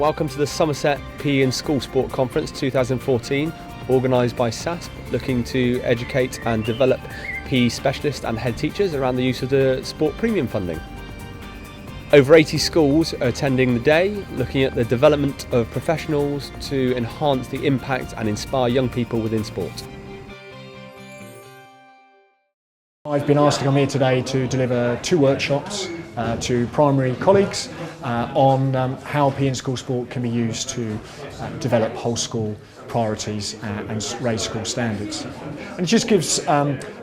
Welcome to the Somerset PE and School Sport Conference 2014, organised by SASP, looking to educate and develop PE specialists and head teachers around the use of the sport premium funding. Over 80 schools are attending the day, looking at the development of professionals to enhance the impact and inspire young people within sport. I've been asked to come here today to deliver 2 workshops to primary colleagues on how PE and school sport can be used to develop whole school priorities and raise school standards. And it just gives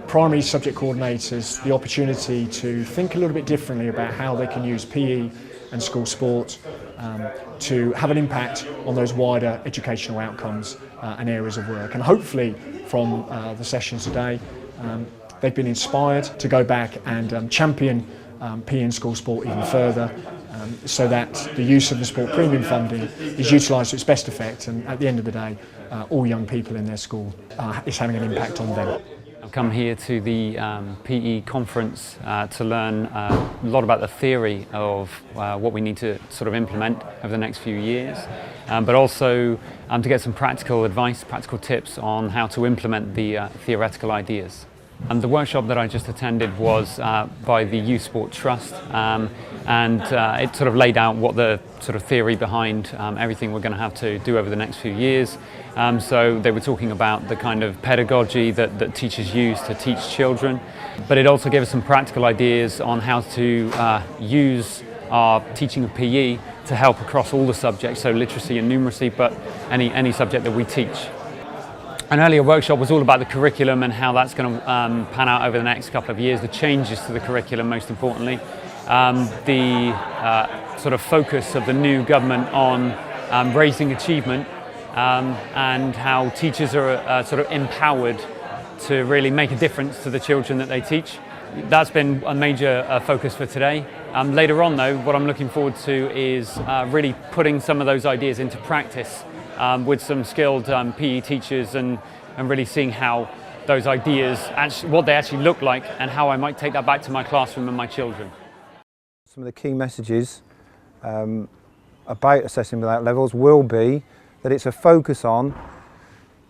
primary subject coordinators the opportunity to think a little bit differently about how they can use PE and school sport to have an impact on those wider educational outcomes and areas of work. And hopefully from the sessions today, they've been inspired to go back and champion PE and school sport even further, so that the use of the sport premium funding is utilised to its best effect, and at the end of the day all young people in their school is having an impact on them. I've come here to the PE conference to learn a lot about the theory of what we need to sort of implement over the next few years, but also to get some practical advice, practical tips on how to implement the theoretical ideas. And the workshop that I just attended was by the Youth Sport Trust, and it sort of laid out what the sort of theory behind everything we're going to have to do over the next few years. So they were talking about the kind of pedagogy that teachers use to teach children, but it also gave us some practical ideas on how to use our teaching of PE to help across all the subjects, so literacy and numeracy, but any subject that we teach. An earlier workshop was all about the curriculum and how that's going to pan out over the next couple of years, the changes to the curriculum most importantly, the sort of focus of the new government on raising achievement, and how teachers are sort of empowered to really make a difference to the children that they teach. That's been a major focus for today. Later on though, what I'm looking forward to is really putting some of those ideas into practice with some skilled PE teachers, and really seeing how those ideas, what they actually look like, and how I might take that back to my classroom and my children. Some of the key messages about assessing without levels will be that it's a focus on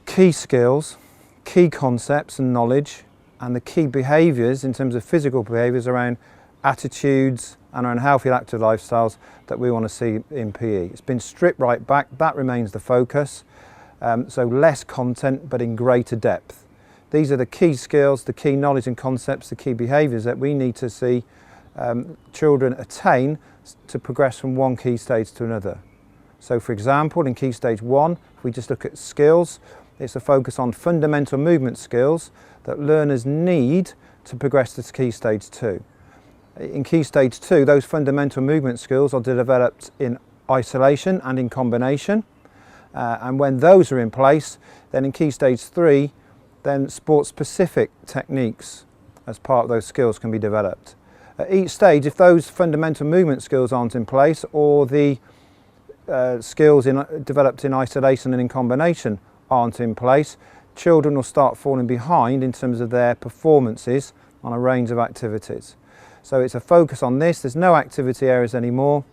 key skills, key concepts and knowledge, and the key behaviours in terms of physical behaviours around attitudes and around healthy active lifestyles that we want to see in PE. It's been stripped right back, that remains the focus, so less content but in greater depth. These are the key skills, the key knowledge and concepts, the key behaviours that we need to see children attain to progress from one key stage to another. So for example, in key stage 1, if we just look at skills, it's a focus on fundamental movement skills that learners need to progress to key stage 2. In key stage 2, those fundamental movement skills are developed in isolation and in combination, and when those are in place, then in key stage 3, then sport-specific techniques as part of those skills can be developed. At each stage, if those fundamental movement skills aren't in place, or the skills developed in isolation and in combination aren't in place, children will start falling behind in terms of their performances on a range of activities. So it's a focus on this. There's no activity areas anymore.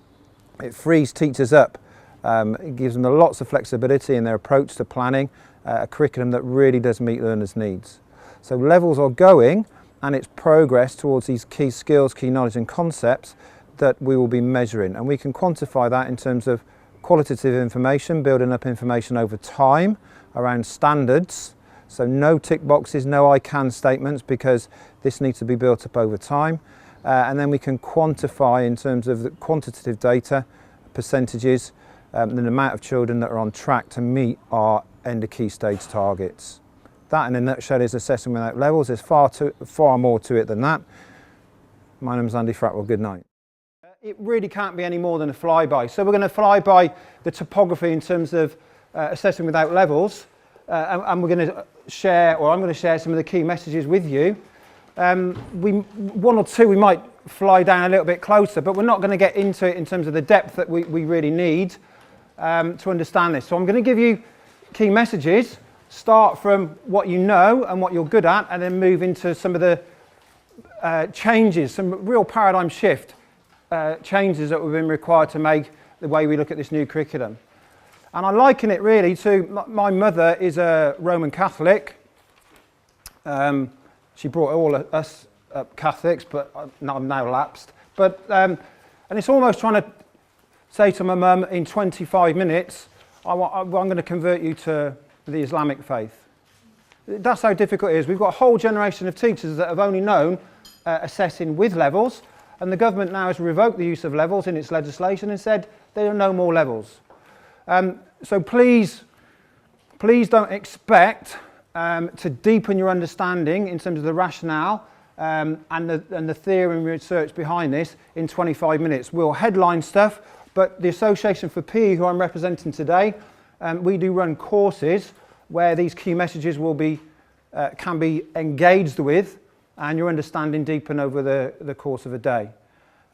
It frees teachers up. It gives them lots of flexibility in their approach to planning a curriculum that really does meet learners' needs. So levels are going, and it's progress towards these key skills, key knowledge and concepts that we will be measuring. And we can quantify that in terms of qualitative information, building up information over time around standards. So no tick boxes, no I can statements, because this needs to be built up over time. And then we can quantify in terms of the quantitative data, percentages, the amount of children that are on track to meet our end of key stage targets. That in a nutshell is assessing without levels. There's far more to it than that. My name's Andy FRAPWELL, good night. It really can't be any more than a flyby. So we're going to fly by the topography in terms of assessing without levels, and we're going to share, or I'm going to share some of the key messages with you. One or two we might fly down a little bit closer, but we're not going to get into it in terms of the depth that we really need to understand this. So I'm going to give you key messages, start from what you know and what you're good at, and then move into some of the changes, some real paradigm shift changes that we've been required to make the way we look at this new curriculum. And I liken it really to, my mother is a Roman Catholic. She brought all of us up Catholics, but I'm now lapsed. But, and it's almost trying to say to my mum, in 25 minutes, I'm going to convert you to the Islamic faith. That's how difficult it is. We've got a whole generation of teachers that have only known assessing with levels, and the government now has revoked the use of levels in its legislation and said there are no more levels. So please don't expect to deepen your understanding in terms of the rationale and the theory and research behind this in 25 minutes. We'll headline stuff, but the Association for PE, who I'm representing today, we do run courses where these key messages will be, can be engaged with, and your understanding deepen over the course of a day.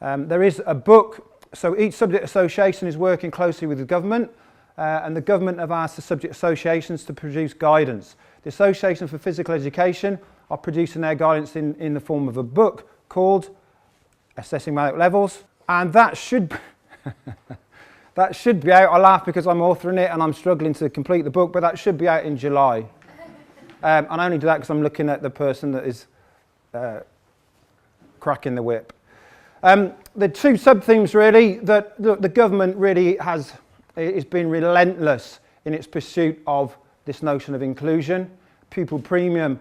There is a book, so each subject association is working closely with the government, and the government have asked the subject associations to produce guidance. The Association for Physical Education are producing their guidance in the form of a book called Assessing Without Levels, and that should that should be out. I laugh because I'm authoring it and I'm struggling to complete the book, but that should be out in July. And I only do that because I'm looking at the person that is cracking the whip. The two sub-themes really that the government really has been relentless in its pursuit of this notion of inclusion. Pupil premium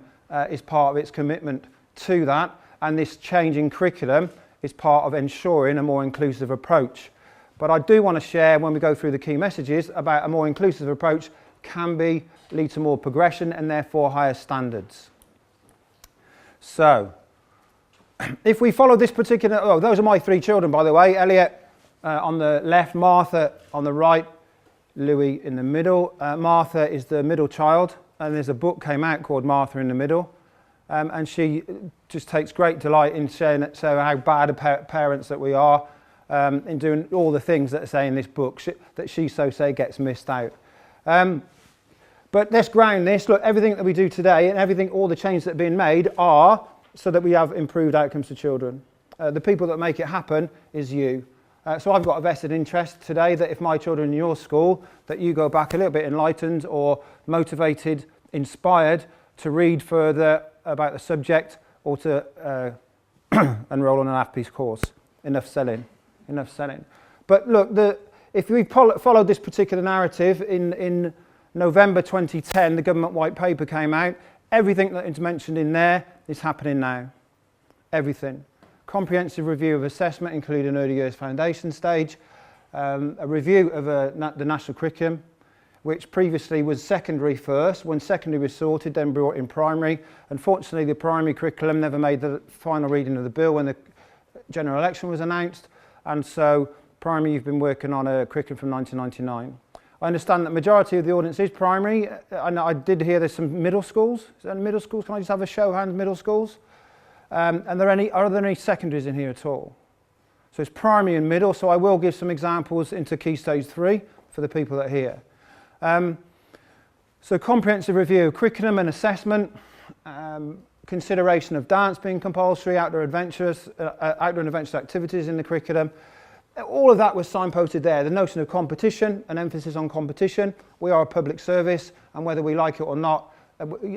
is part of its commitment to that, and this change in curriculum is part of ensuring a more inclusive approach. But I do want to share, when we go through the key messages, about a more inclusive approach can lead to more progression and therefore higher standards. So, if we follow this particular, those are my three children, by the way. Elliot on the left, Martha on the right, Louis in the middle. Martha is the middle child, and there's a book came out called Martha in the Middle, and she just takes great delight in sharing how bad parents that we are, in doing all the things that are say in this book that she so say gets missed out. But let's ground this. Look, everything that we do today and all the changes that are being made are so that we have improved outcomes for children. The people that make it happen is you. So I've got a vested interest today that if my children in your school, that you go back a little bit enlightened or motivated, inspired to read further about the subject or to enroll on an half-piece course. Enough selling. But look, if we followed this particular narrative, in November 2010, the government white paper came out. Everything that is mentioned in there is happening now. Everything. Comprehensive review of assessment, including early years foundation stage, a review of the national curriculum, which previously was secondary first. When secondary was sorted, then brought in primary. Unfortunately, the primary curriculum never made the final reading of the bill when the general election was announced, and so primary, you've been working on a curriculum from 1999. I understand that majority of the audience is primary, and I did hear there's some middle schools. Is there any middle schools? Can I just have a show of hands, middle schools? And are there any secondaries in here at all? So it's primary and middle, so I will give some examples into Key Stage 3 for the people that are here. So comprehensive review of curriculum and assessment, consideration of dance being compulsory, outdoor and adventurous activities in the curriculum. All of that was signposted there. The notion of competition, an emphasis on competition. We are a public service, and whether we like it or not,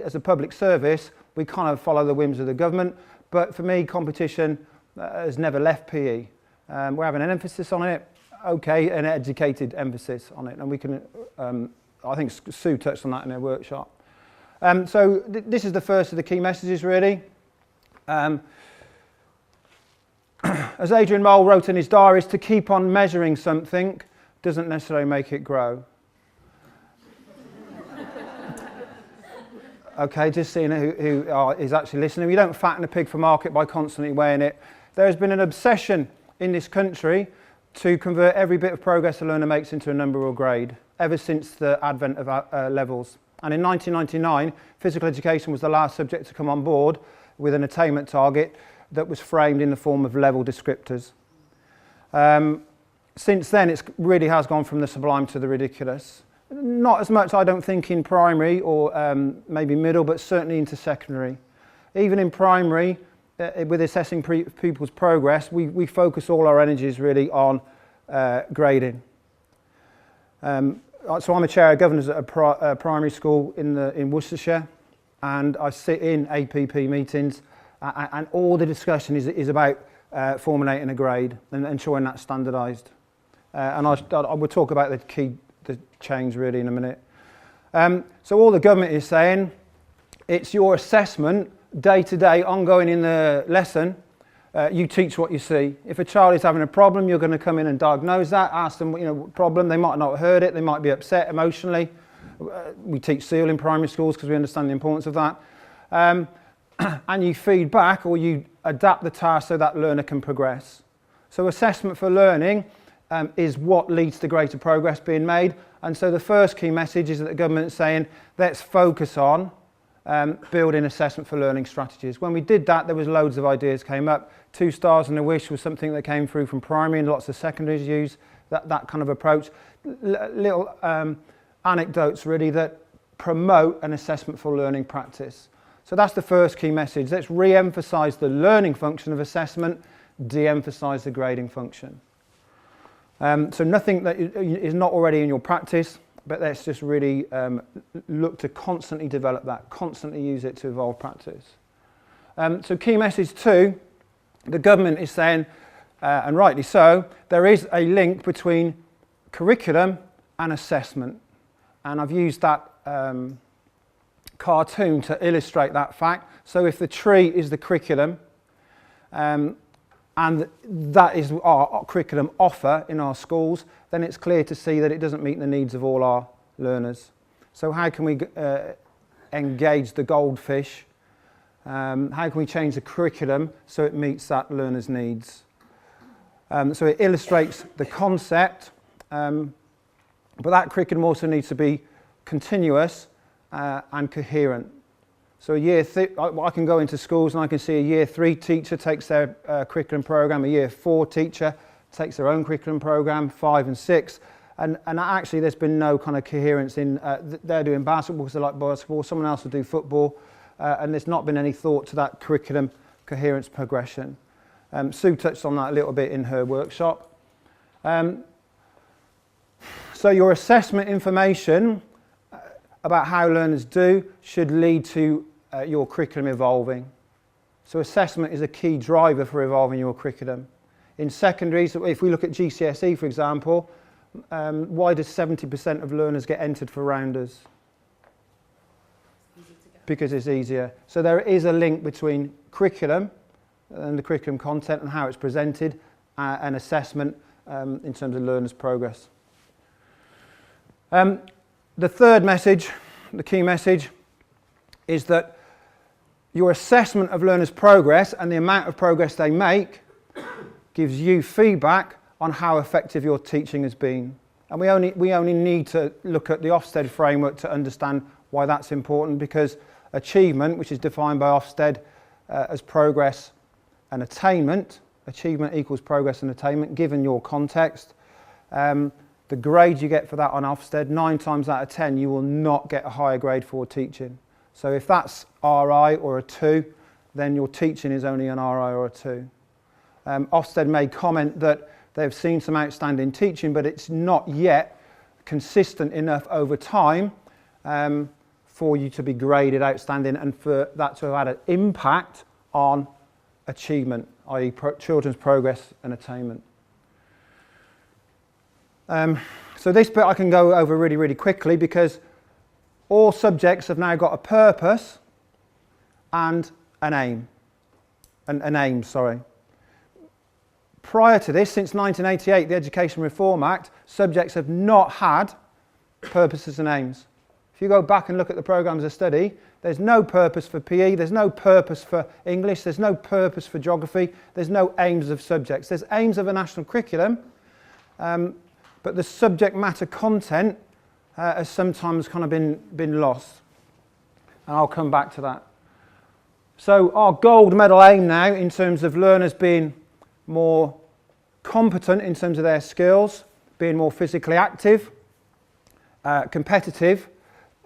as a public service, we kind of follow the whims of the government. But for me, competition has never left PE. We're having an emphasis on it, okay, an educated emphasis on it. And we can, I think Sue touched on that in her workshop. So this is the first of the key messages, really. As Adrian Mole wrote in his diaries, to keep on measuring something doesn't necessarily make it grow. Okay, just seeing who is actually listening. We don't fatten a pig for market by constantly weighing it. There has been an obsession in this country to convert every bit of progress a learner makes into a number or grade, ever since the advent of levels. And in 1999, physical education was the last subject to come on board with an attainment target that was framed in the form of level descriptors. Since then, it really has gone from the sublime to the ridiculous. Not as much, I don't think, in primary or maybe middle, but certainly into secondary. Even in primary, with assessing pupils' progress, we focus all our energies really on grading. So I'm a chair of governors at a primary school in Worcestershire, and I sit in APP meetings, and all the discussion is about formulating a grade and ensuring that's standardised. And I will talk about the change really in a minute. So all the government is saying, it's your assessment day to day, ongoing in the lesson. You teach what you see. If a child is having a problem, you're going to come in and diagnose that, ask them, what problem. They might not have heard it, they might be upset emotionally. We teach SEAL in primary schools because we understand the importance of that. And you feed back, or you adapt the task so that learner can progress. So assessment for learning is what leads to greater progress being made. And so the first key message is that the government is saying, let's focus on building assessment for learning strategies. When we did that, there was loads of ideas came up. 2 stars and a wish was something that came through from primary, and lots of secondaries use that kind of approach. Little anecdotes really that promote an assessment for learning practice. So that's the first key message. Let's re-emphasise the learning function of assessment, de-emphasise the grading function. So nothing that is not already in your practice, but let's just really look to constantly develop that, constantly use it to evolve practice. So key message 2, the government is saying, and rightly so, there is a link between curriculum and assessment. And I've used that cartoon to illustrate that fact. So if the tree is the curriculum, and that is our curriculum offer in our schools, then it's clear to see that it doesn't meet the needs of all our learners. So how can we engage the goldfish? How can we change the curriculum so it meets that learner's needs? So it illustrates the concept, but that curriculum also needs to be continuous and coherent. So I can go into schools and I can see a year 3 teacher takes their curriculum program, a year 4 teacher takes their own curriculum program, 5 and 6, and actually there's been no kind of coherence in, they're doing basketball because they like basketball, someone else will do football, and there's not been any thought to that curriculum coherence progression. Sue touched on that a little bit in her workshop. So your assessment information about how learners do should lead to your curriculum evolving. So assessment is a key driver for evolving your curriculum. In secondary, so if we look at GCSE for example, why does 70% of learners get entered for rounders? Because it's easier. So there is a link between curriculum and the curriculum content and how it's presented and assessment in terms of learners' progress. The third message, the key message, is that your assessment of learners' progress and the amount of progress they make gives you feedback on how effective your teaching has been. And we only need to look at the Ofsted framework to understand why that's important, because achievement, which is defined by Ofsted as progress and attainment, achievement equals progress and attainment given your context. The grade you get for that on Ofsted, 9 times out of 10 you will not get a higher grade for teaching. So if that's RI or a 2, then your teaching is only an RI or a 2. Ofsted made comment that they've seen some outstanding teaching, but it's not yet consistent enough over time for you to be graded outstanding and for that to have had an impact on achievement, i.e. children's progress and attainment. So this bit I can go over really, really quickly because all subjects have now got a purpose and an aim. Prior to this, since 1988, the Education Reform Act, subjects have not had purposes and aims. If you go back and look at the programmes of study, there's no purpose for PE, there's no purpose for English, there's no purpose for geography, there's no aims of subjects. There's aims of a national curriculum, but the subject matter content has sometimes kind of been lost. And I'll come back to that. So our gold medal aim now in terms of learners being more competent in terms of their skills, being more physically active, competitive.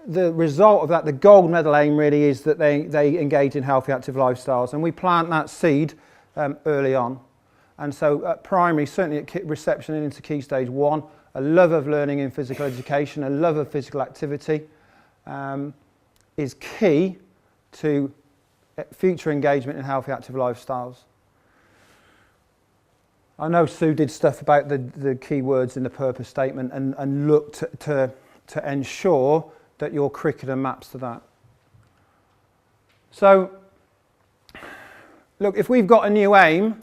The result of that, the gold medal aim really is that they engage in healthy active lifestyles, and we plant that seed early on. And so at primary, certainly at reception and into Key Stage 1, a love of learning in physical education, a love of physical activity, is key to future engagement in healthy active lifestyles. I know Sue did stuff about the key words in the purpose statement and looked to ensure that your curriculum maps to that. So, look, if we've got a new aim,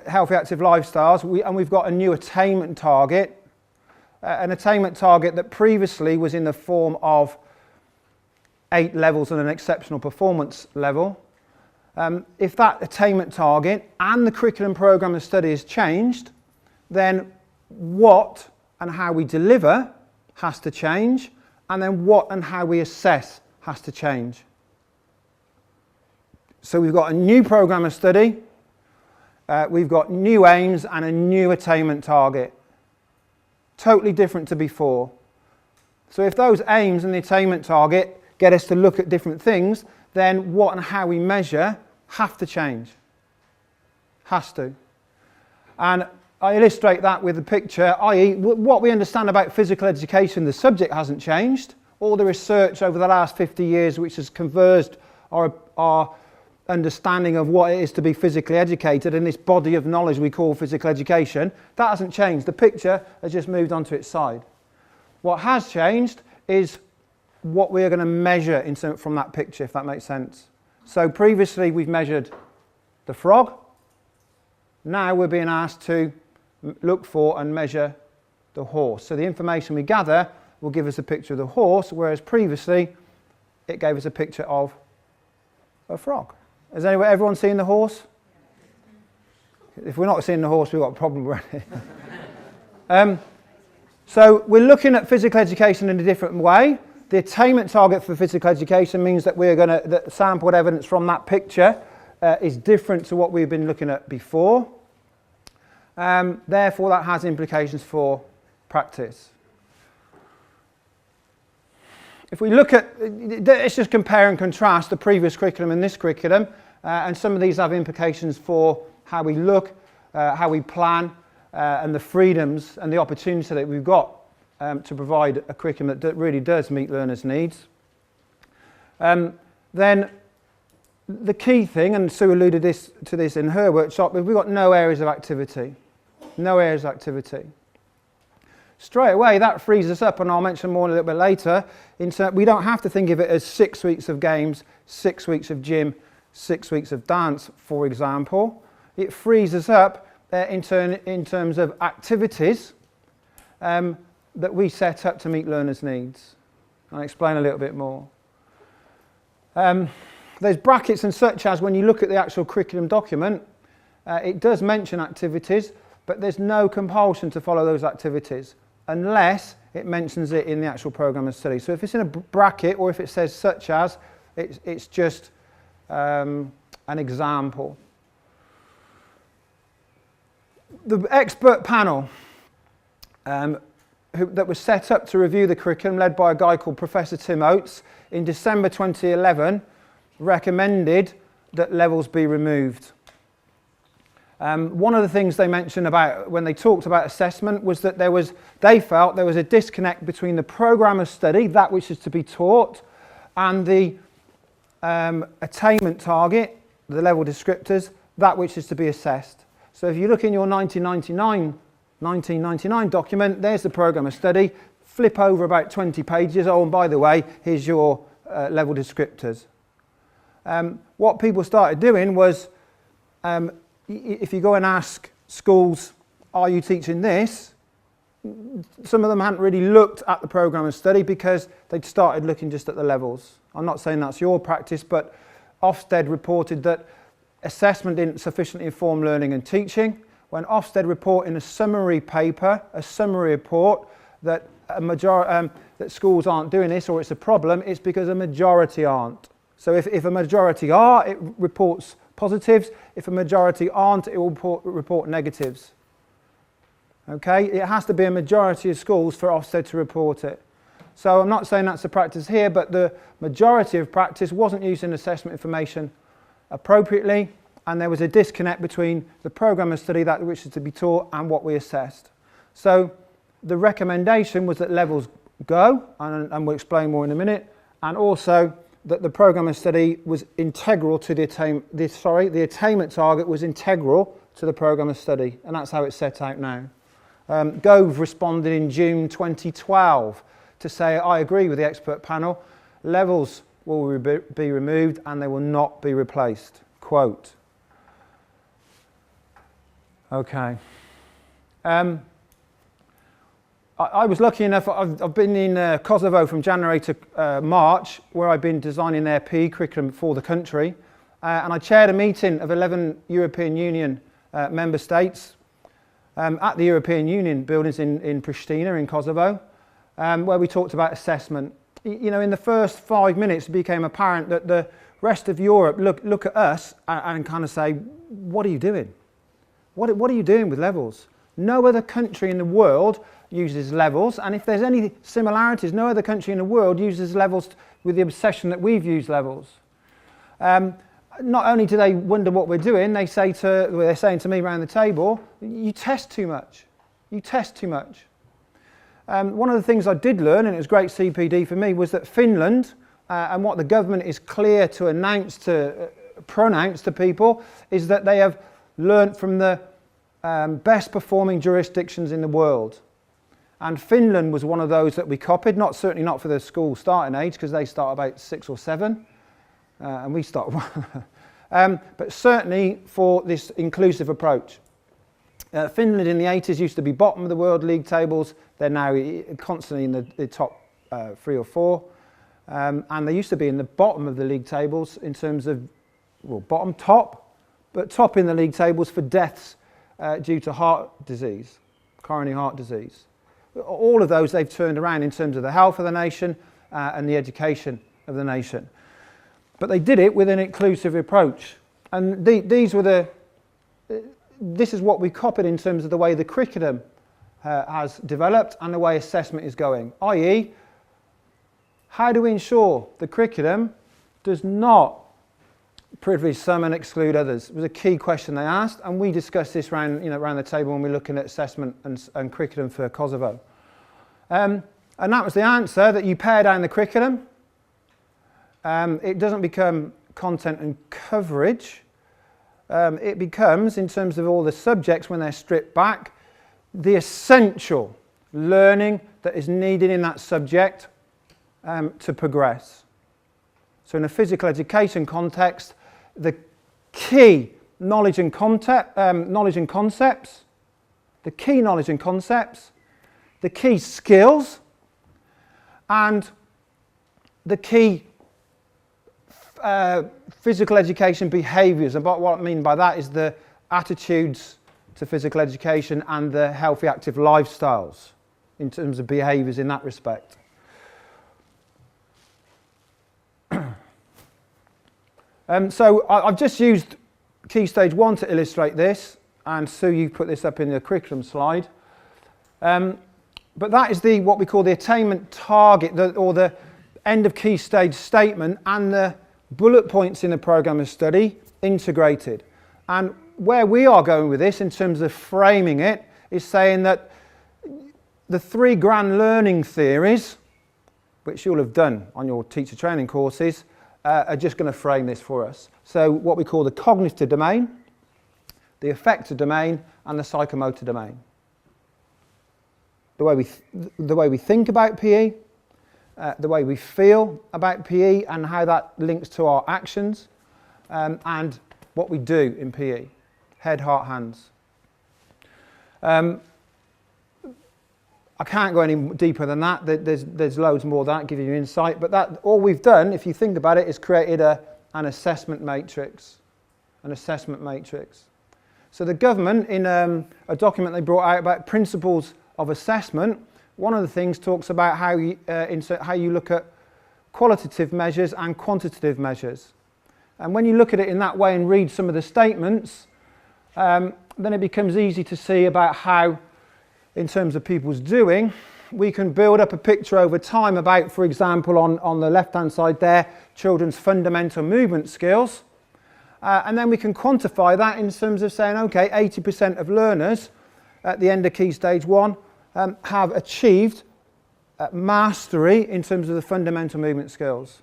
healthy active lifestyles, and we've got a new attainment target, an attainment target that previously was in the form of 8 levels and an exceptional performance level, if that attainment target and the curriculum program of study has changed, then what and how we deliver has to change, and then what and how we assess has to change. So we've got a new program of study, we've got new aims and a new attainment target. Totally different to before. So if those aims and the attainment target get us to look at different things, then what and how we measure have to change. Has to. And I illustrate that with a picture, i.e. what we understand about physical education, the subject hasn't changed. All the research over the last 50 years which has converged our understanding of what it is to be physically educated in this body of knowledge we call physical education, that hasn't changed. The picture has just moved onto its side. What has changed is what we're going to measure from that picture, if that makes sense. So previously we've measured the frog. Now we're being asked to look for and measure the horse. So the information we gather will give us a picture of the horse, whereas previously it gave us a picture of a frog. Has everyone seen the horse? If we're not seeing the horse, we've got a problem already. So we're looking at physical education in a different way. The attainment target for physical education means that we're going to, the sampled evidence from that picture is different to what we've been looking at before. Therefore, that has implications for practice. If we look at, let's just compare and contrast the previous curriculum and this curriculum, and some of these have implications for how we look, how we plan, and the freedoms and the opportunity that we've got to provide a curriculum that really does meet learners' needs. Then the key thing, and Sue alluded to this in her workshop, is we've got no areas of activity. No areas of activity. Straight away that frees us up, and I'll mention more a little bit later, we don't have to think of it as 6 weeks of games, 6 weeks of gym, 6 weeks of dance, for example. It frees us up in terms of activities that we set up to meet learners' needs. I'll explain a little bit more. There's brackets and such as when you look at the actual curriculum document, it does mention activities, but there's no compulsion to follow those activities unless it mentions it in the actual programme of study. So if it's in a bracket or if it says such as, it's just an example. The expert panel that was set up to review the curriculum, led by a guy called Professor Tim Oates, in December 2011, recommended that levels be removed. One of the things they mentioned about when they talked about assessment was that they felt there was a disconnect between the programme of study, that which is to be taught, and the attainment target, the level descriptors, that which is to be assessed. So if you look in your 1999 document, there's the programme of study, flip over about 20 pages, oh and by the way, here's your level descriptors. What people started doing was, if you go and ask schools, are you teaching this? Some of them hadn't really looked at the programme of study because they'd started looking just at the levels. I'm not saying that's your practice, but Ofsted reported that assessment didn't sufficiently inform learning and teaching. When Ofsted report in a summary paper, a summary report, that that schools aren't doing this or it's a problem, it's because a majority aren't. So if a majority are, it reports positives. If a majority aren't, it will report negatives. Okay, it has to be a majority of schools for Ofsted to report it. So I'm not saying that's the practice here, but the majority of practice wasn't using assessment information appropriately, and there was a disconnect between the programme of study, that which is to be taught, and what we assessed. So the recommendation was that levels go, and we'll explain more in a minute, and also that the programme of study was integral to the attainment target was integral to the programme of study, and that's how it's set out now. Gove responded in June 2012 to say, I agree with the expert panel, levels will be removed and they will not be replaced. Quote. Okay. I was lucky enough, I've been in Kosovo from January to March, where I've been designing their PE curriculum for the country, and I chaired a meeting of 11 European Union member states at the European Union buildings in Pristina in Kosovo, where we talked about assessment. You know, in the first 5 minutes it became apparent that the rest of Europe look at us and kind of say, what are you doing? What are you doing with levels? No other country in the world uses levels, and if there's any similarities, no other country in the world uses levels with the obsession that we've used levels. Not only do they wonder what we're doing, they're saying to me around the table, you test too much. You test too much. One of the things I did learn, and it was great CPD for me, was that Finland, and what the government is clear to pronounce to people, is that they have learnt from the best performing jurisdictions in the world. And Finland was one of those that we copied, certainly not for the school starting age, because they start about 6 or 7, and we start but certainly for this inclusive approach. Finland in the 80s used to be bottom of the World League tables. They're now constantly in the top 3 or 4, and they used to be in the bottom of the league tables in terms of, well, top, but top in the league tables for deaths due to heart disease, coronary heart disease. All of those they've turned around in terms of the health of the nation and the education of the nation. But they did it with an inclusive approach. And this is what we copied in terms of the way the curriculum has developed and the way assessment is going. I.e., how do we ensure the curriculum does not privilege some and exclude others? It was a key question they asked, and we discussed this around the table when we were looking at assessment and curriculum for Kosovo. And that was the answer, that you pare down the curriculum. It doesn't become content and coverage. It becomes, in terms of all the subjects when they're stripped back, the essential learning that is needed in that subject to progress. So in a physical education context, the key knowledge and concepts, the key skills, and the key physical education behaviours. And what I mean by that is the attitudes to physical education and the healthy active lifestyles in terms of behaviours in that respect. So I've just used Key Stage 1 to illustrate this, and Sue, you put this up in the curriculum slide. But that is what we call the attainment target, or the end of Key Stage statement, and the bullet points in the programme of study integrated. And where we are going with this in terms of framing it is saying that the 3 grand learning theories, which you'll have done on your teacher training courses, are just going to frame this for us. So what we call the cognitive domain, the affective domain, and the psychomotor domain. The way we think about PE, the way we feel about PE and how that links to our actions, and what we do in PE, head, heart, hands. I can't go any deeper than that. There's loads more that give you insight, but that all we've done, if you think about it, is created an assessment matrix. An assessment matrix. So the government, in a document they brought out about principles of assessment, one of the things talks about how you look at qualitative measures and quantitative measures. And when you look at it in that way and read some of the statements, then it becomes easy to see about how, in terms of people's doing, we can build up a picture over time about, for example, on the left-hand side there, children's fundamental movement skills. And then we can quantify that in terms of saying, okay, 80% of learners at the end of Key Stage 1 have achieved mastery in terms of the fundamental movement skills.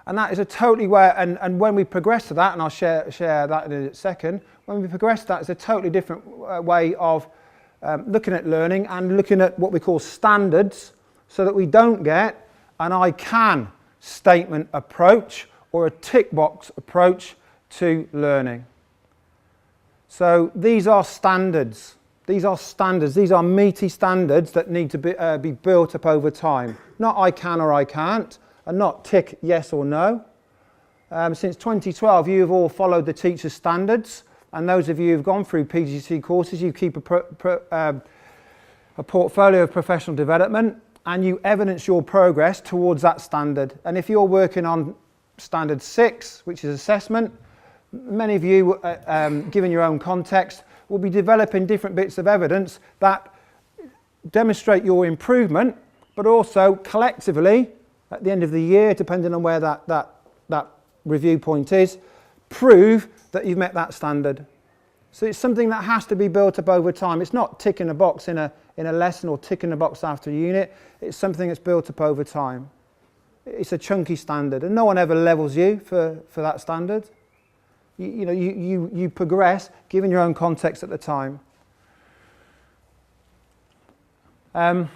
And that is a totally way, and when we progress to that, and I'll share that in a second, when we progress to that, it's a totally different way of looking at learning and looking at what we call standards, so that we don't get an I can statement approach or a tick box approach to learning. So these are standards. These are standards. These are meaty standards that need to be built up over time. Not I can or I can't, and not tick yes or no. Since 2012, you have all followed the teacher's standards, and those of you who've gone through PGC courses, you keep a portfolio of professional development, and you evidence your progress towards that standard. And if you're working on standard 6, which is assessment, many of you, given your own context, will be developing different bits of evidence that demonstrate your improvement, but also collectively, at the end of the year, depending on where that review point is, prove that you've met that standard. So it's something that has to be built up over time. It's not ticking a box in a lesson or ticking a box after a unit. It's something that's built up over time. It's a chunky standard, and no one ever levels you for that standard. You progress given your own context at the time. All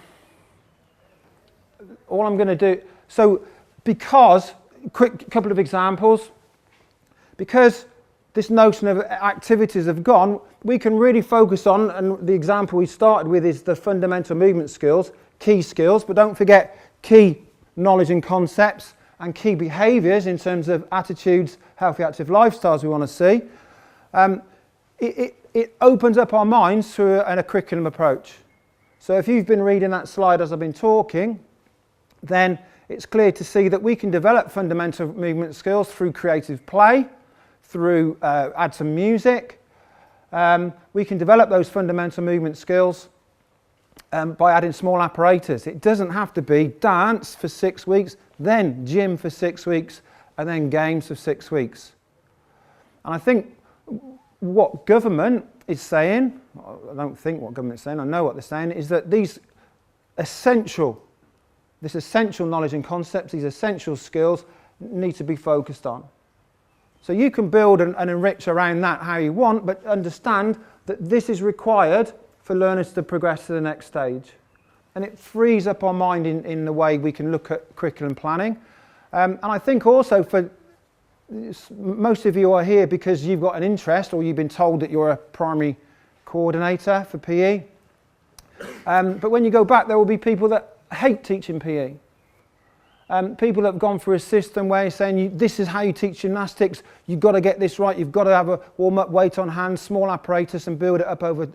I'm going to do, so because, quick couple of examples, because this notion of activities have gone, we can really focus on, and the example we started with is the fundamental movement skills, key skills, but don't forget key knowledge and concepts and key behaviours in terms of attitudes, healthy active lifestyles we want to see. It opens up our minds to a curriculum approach. So if you've been reading that slide as I've been talking, then it's clear to see that we can develop fundamental movement skills through creative play, through add some music. We can develop those fundamental movement skills by adding small apparatus. It doesn't have to be dance for 6 weeks, then gym for 6 weeks, and then games for 6 weeks. And I think what government is saying, I don't think what government is saying, I know what they're saying, is that this essential knowledge and concepts, these essential skills need to be focused on. So you can build and enrich around that how you want, but understand that this is required for learners to progress to the next stage. And it frees up our mind in the way we can look at curriculum planning. And I think also for most of you are here because you've got an interest or you've been told that you're a primary coordinator for PE. But when you go back, there will be people that hate teaching PE. People that have gone through a system where you're saying this is how you teach gymnastics, you've got to get this right, you've got to have a warm-up weight on hand, small apparatus and build it up over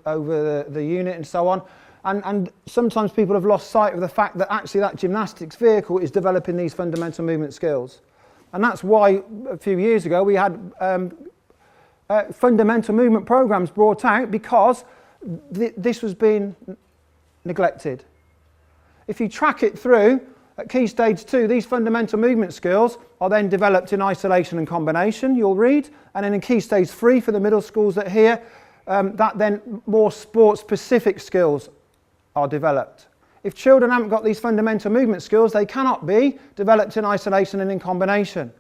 the unit and so on. And sometimes people have lost sight of the fact that actually that gymnastics vehicle is developing these fundamental movement skills. And that's why a few years ago we had fundamental movement programs brought out, because this was being neglected. If you track it through, at Key Stage 2, these fundamental movement skills are then developed in isolation and combination, you'll read, and then in Key Stage 3 for the middle schools that are here, that then more sport-specific skills are developed. If children haven't got these fundamental movement skills, they cannot be developed in isolation and in combination.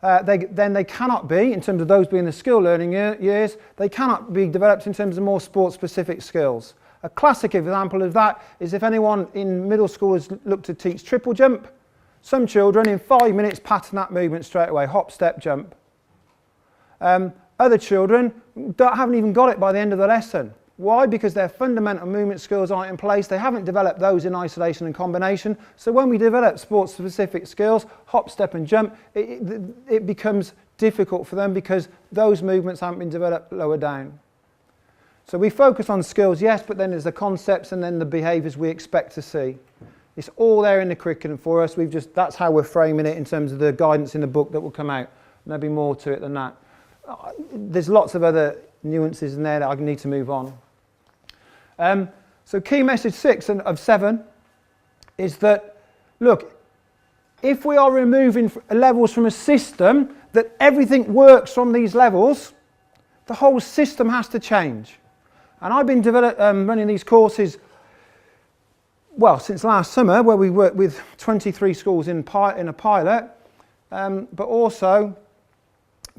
They cannot be, in terms of those being the skill learning years, they cannot be developed in terms of more sport-specific skills. A classic example of that is if anyone in middle school has looked to teach triple jump, some children in 5 minutes pattern that movement straight away, hop, step, jump. Other children haven't even got it by the end of the lesson. Why? Because their fundamental movement skills aren't in place. They haven't developed those in isolation and combination. So when we develop sport-specific skills, hop, step and jump, it becomes difficult for them because those movements haven't been developed lower down. So we focus on skills, yes, but then there's the concepts and then the behaviours we expect to see. It's all there in the curriculum for us. That's how we're framing it in terms of the guidance in the book that will come out. There'll be more to it than that. There's lots of other nuances in there that I need to move on. So key message 6 of 7 is that, look, if we are removing levels from a system, that everything works from these levels, the whole system has to change. And I've been running these courses, well, since last summer, where we worked with 23 schools in a pilot, but also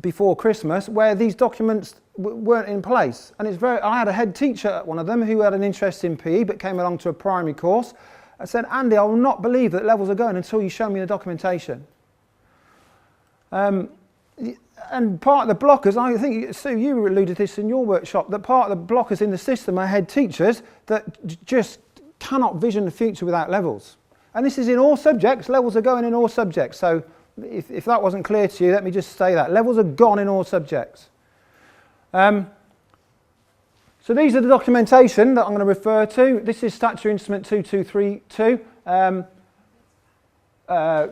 before Christmas, where these documents weren't in place. And I had a head teacher at one of them who had an interest in PE, but came along to a primary course. I said, Andy, I will not believe that levels are going until you show me the documentation. And part of the blockers, I think, Sue, you alluded to this in your workshop, that part of the blockers in the system are head teachers that just cannot vision the future without levels. And this is in all subjects. Levels are going in all subjects. So if that wasn't clear to you, let me just say that. Levels are gone in all subjects. So these are the documentation that I'm going to refer to. This is Statutory Instrument 2232.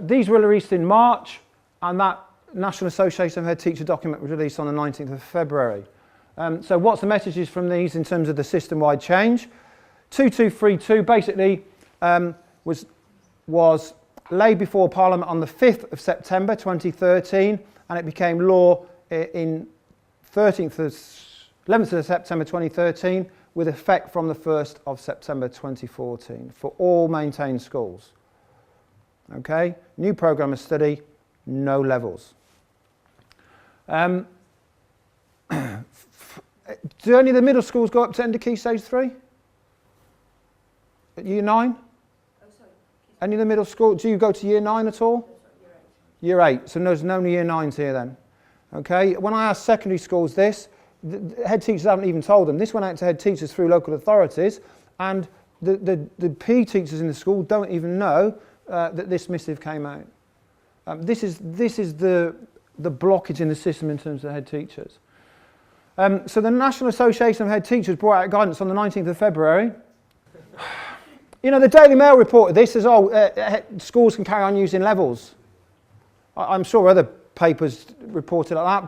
These were released in March, and that National Association of Head Teacher document was released on the 19th of February. So what's the messages from these in terms of the system-wide change? 2232 basically was laid before Parliament on the 5th of September 2013, and it became law in 11th of September 2013 with effect from the 1st of September 2014 for all maintained schools. Okay, new programme of study, no levels. Do any of the middle schools go up to end of Key Stage 3? At Year 9? Oh, sorry. Any of the middle school, do you go to Year 9 at all? No, sorry, Year 8. Year 8, so there's no Year 9s here then. Okay, when I asked secondary schools this, the head teachers haven't even told them. This went out to head teachers through local authorities, and the PE teachers in the school don't even know that this missive came out. This is the blockage in the system in terms of head teachers. So the National Association of Head Teachers brought out guidance on the 19th of February. You know, the Daily Mail reported this as, schools can carry on using levels. I'm sure other papers reported like that,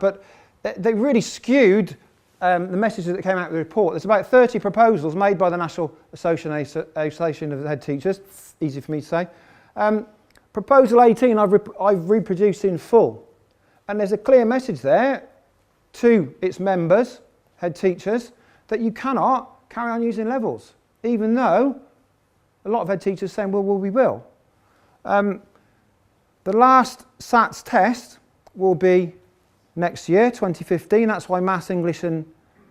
but they really skewed the messages that came out of the report. There's about 30 proposals made by the National Association of Head Teachers, easy for me to say. Proposal 18 I've reproduced in full. And there's a clear message there to its members, head teachers, that you cannot carry on using levels, even though a lot of head teachers are saying, well, we will. The last SATS test will be next year, 2015. That's why Maths, English and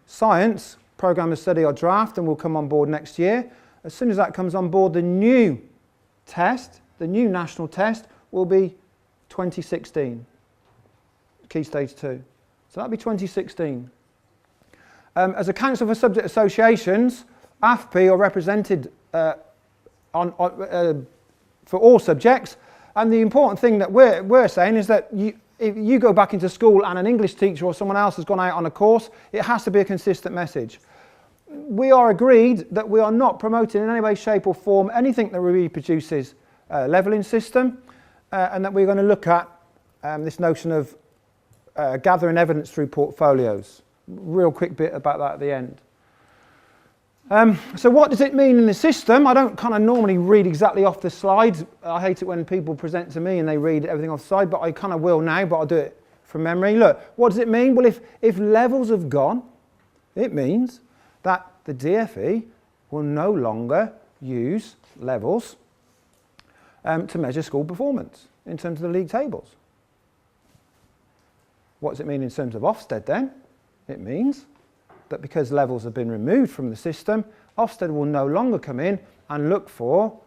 Science programme of study are draft and will come on board next year. As soon as that comes on board, the new test, the new national test, will be 2016, Key Stage 2. So that'll be 2016. As a Council for Subject Associations, AFPE are represented for all subjects, and the important thing that we're saying is that if you go back into school and an English teacher or someone else has gone out on a course, it has to be a consistent message. We are agreed that we are not promoting in any way, shape or form anything that reproduces a levelling system, and that we're going to look at this notion of gathering evidence through portfolios. Real quick bit about that at the end. So what does it mean in the system? I don't kind of normally read exactly off the slides. I hate it when people present to me and they read everything off the slide, but I kind of will now, but I'll do it from memory. Look, what does it mean? Well, if levels have gone, it means that the DFE will no longer use levels to measure school performance in terms of the league tables. What does it mean in terms of Ofsted then? It means that because levels have been removed from the system, Ofsted will no longer come in and look for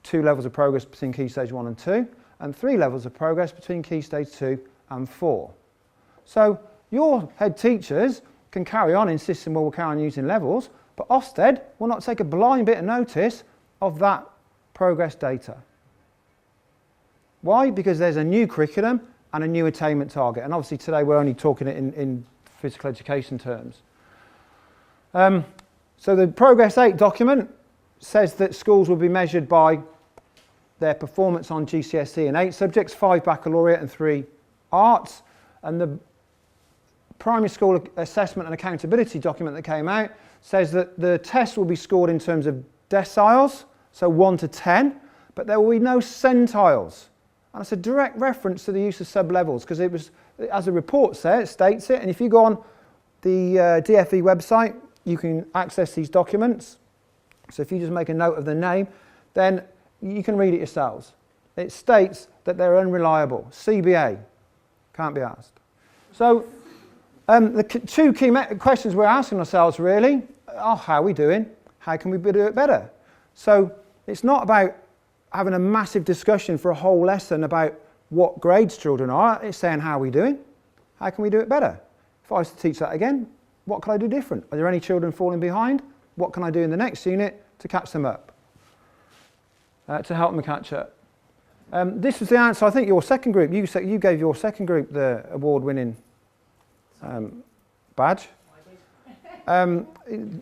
2 levels of progress between Key Stage 1 and 2, and 3 levels of progress between Key Stage 2 and 4. So your head teachers can carry on insisting, well, we'll carry on using levels, but Ofsted will not take a blind bit of notice of that progress data. Why? Because there's a new curriculum and a new attainment target, and obviously today we're only talking it in physical education terms. So the Progress 8 document says that schools will be measured by their performance on GCSE in 8 subjects, 5 baccalaureate and 3 arts, and the primary school assessment and accountability document that came out says that the test will be scored in terms of deciles, so 1 to 10, but there will be no centiles. And it's a direct reference to the use of sub-levels, because it was, as the report says, states it, and if you go on the DFE website you can access these documents. So if you just make a note of the name, then you can read it yourselves. It states that they're unreliable. CBA, can't be asked. So the two key questions we're asking ourselves really are, how are we doing? How can we do it better? So it's not about having a massive discussion for a whole lesson about what grades children are. It's saying, how are we doing? How can we do it better? If I was to teach that again, what can I do different? Are there any children falling behind? What can I do in the next unit to catch them up? To help them catch up. This was the answer, I think, your second group. You gave your second group the award-winning badge.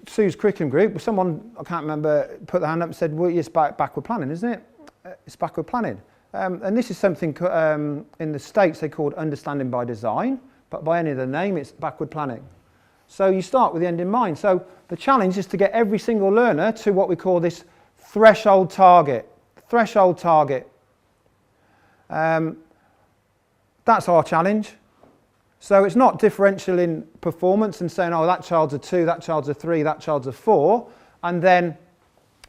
Sue's curriculum group, someone, I can't remember, put their hand up and said, well, it's backward planning, isn't it? It's backward planning. And this is something in the States they called understanding by design, but by any other name, it's backward planning. So you start with the end in mind. So the challenge is to get every single learner to what we call this threshold target. Threshold target. That's our challenge. So it's not differential in performance and saying, oh, that child's a 2, that child's a 3, that child's a 4, and then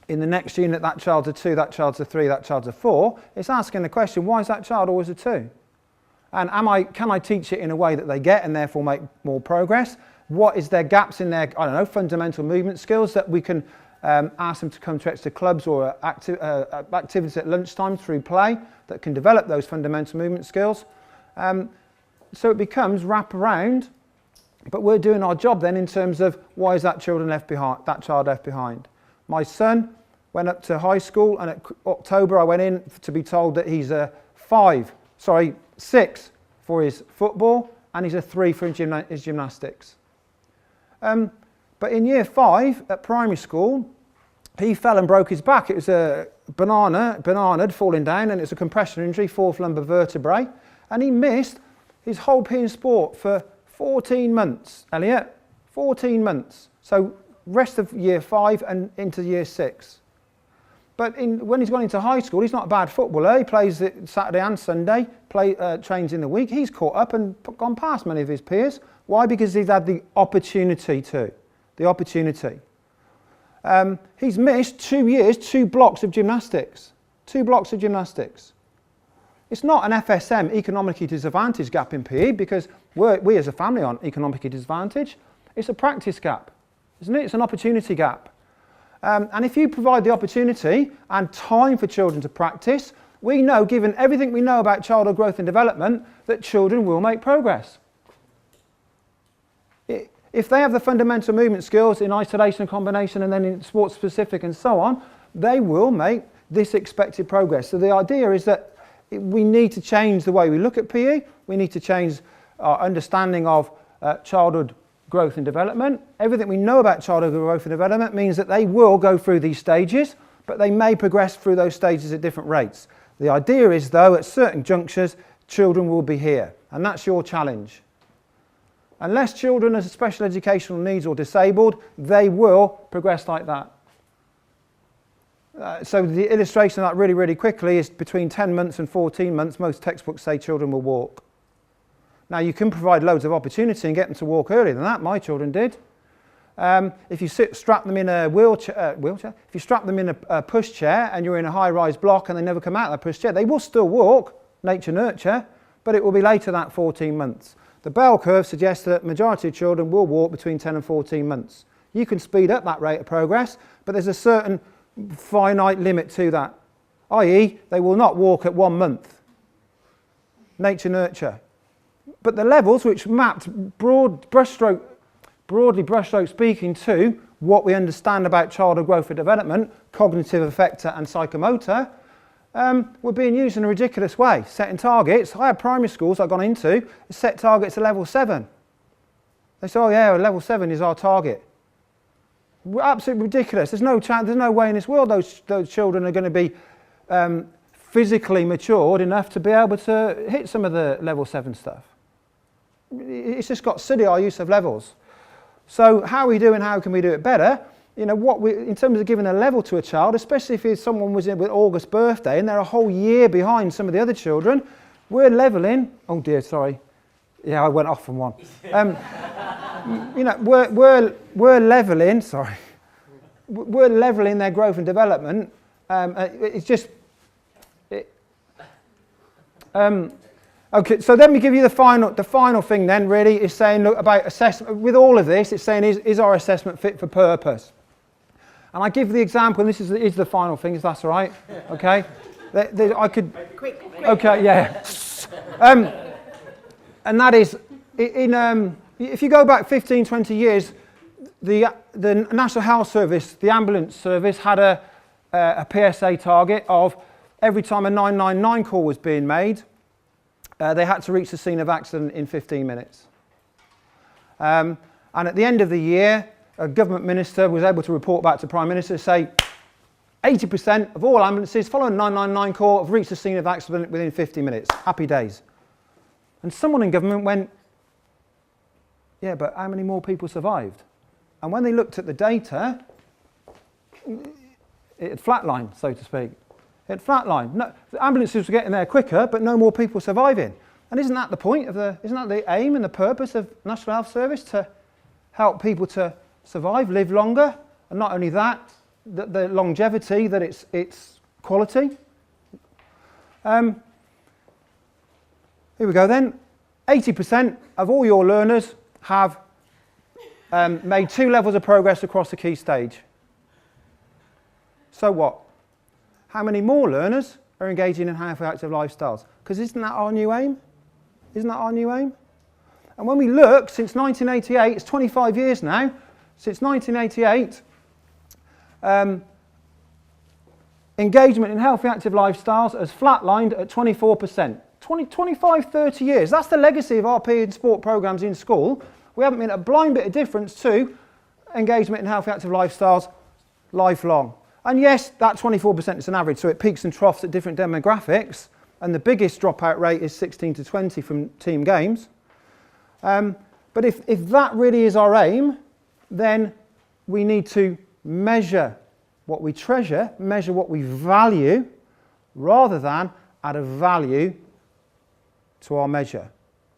in the next unit that child's a 2, that child's a 3, that child's a 4. It's asking the question, why is that child always a 2? And can I teach it in a way that they get and therefore make more progress? What is their gaps in their, I don't know, fundamental movement skills that we can ask them to come to extra clubs or activities at lunchtime through play that can develop those fundamental movement skills. So it becomes wrap around, but we're doing our job then in terms of why is that child left behind. My son went up to high school, and at October I went in to be told that he's a 6 for his football and he's a 3 for his gymnastics. But in year 5 at primary school, he fell and broke his back. It was a banana falling down, and it's a compression injury, 4th lumbar vertebrae, and he missed his whole PE sport for 14 months, Elliot, 14 months. So rest of year 5 and into year 6. But when he's gone into high school, he's not a bad footballer. He plays it Saturday and Sunday, trains in the week. He's caught up and gone past many of his peers. Why? Because he's had the opportunity to. The opportunity. He's missed 2 years, 2 blocks of gymnastics. 2 blocks of gymnastics. It's not an FSM, economically disadvantaged gap in PE, because we as a family aren't economically disadvantaged. It's a practice gap, isn't it? It's an opportunity gap. And if you provide the opportunity and time for children to practice, we know, given everything we know about childhood growth and development, that children will make progress. If they have the fundamental movement skills in isolation and combination and then in sports specific and so on, they will make this expected progress. So the idea is that we need to change the way we look at PE. We need to change our understanding of childhood growth and development. Everything we know about childhood growth and development means that they will go through these stages, but they may progress through those stages at different rates. The idea is, though, at certain junctures, children will be here, and that's your challenge. Unless children are special educational needs or disabled, they will progress like that. So the illustration of that really, really quickly is between 10 months and 14 months, most textbooks say children will walk. Now you can provide loads of opportunity and get them to walk earlier than that. My children did. If you strap them in a wheelchair, if you strap them in a pushchair and you're in a high-rise block and they never come out of that pushchair, they will still walk, nature nurture, but it will be later than 14 months. The bell curve suggests that the majority of children will walk between 10 and 14 months. You can speed up that rate of progress, but there's a certain finite limit to that, i.e. they will not walk at 1 month. Nature nurture. But the levels which mapped broadly brushstroke speaking to what we understand about childhood growth and development, cognitive, affective and psychomotor, were being used in a ridiculous way, setting targets. I had primary schools I've gone into, set targets at level 7. They say, oh yeah, level 7 is our target. Absolutely ridiculous. There's no way in this world those children are going to be physically matured enough to be able to hit some of the level 7 stuff. It's just got silly, our use of levels. So how are we doing? How can we do it better? You know, in terms of giving a level to a child, especially if someone was in with August birthday and they're a whole year behind some of the other children, we're leveling. Oh dear, sorry. Yeah, I went off on one. you know, we're leveling, sorry, we're leveling their growth and development. It's just, okay, so let me give you the final thing then, really, is saying, look, about assessment. With all of this, it's saying, is our assessment fit for purpose? And I give the example, and this is the final thing, if that's all right, okay? I could... Quick. Okay, yeah. And that is, if you go back 15, 20 years, the National Health Service, the ambulance service, had a PSA target of every time a 999 call was being made, they had to reach the scene of accident in 15 minutes. And at the end of the year, a government minister was able to report back to Prime Minister to say 80% of all ambulances following a 999 call have reached the scene of accident within 50 minutes. Happy days. And someone in government went, yeah, but how many more people survived? And when they looked at the data, it had flatlined, so to speak. It had flatlined. No, the ambulances were getting there quicker, but no more people surviving. And isn't that the point of isn't that the aim and the purpose of National Health Service, to help people to survive, live longer? And not only that, the longevity, that it's quality. Here we go then. 80% of all your learners have made 2 levels of progress across the key stage. So what? How many more learners are engaging in healthy active lifestyles? Because isn't that our new aim? Isn't that our new aim? And when we look, since 1988, it's 25 years now, since 1988, engagement in healthy active lifestyles has flatlined at 24%. 25, 30 years. That's the legacy of our PE and sport programmes in school. We haven't made a blind bit of difference to engagement in healthy active lifestyles lifelong. And yes, that 24% is an average, so it peaks and troughs at different demographics, and the biggest dropout rate is 16 to 20 from team games. But if that really is our aim, then we need to measure what we treasure, measure what we value, rather than add a value to our measure.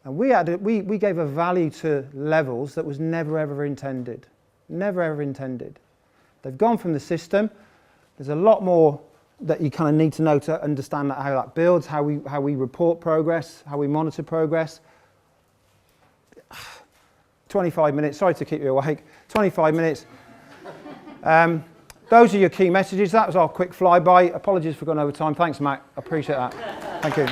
And we gave a value to levels that was never ever intended. Never ever intended. They've gone from the system. There's a lot more that you kind of need to know to understand how that builds, how we report progress, how we monitor progress. 25 minutes, sorry to keep you awake, 25 minutes. Those are your key messages. That was our quick flyby. Apologies for going over time. Thanks, Matt. I appreciate that. Thank you.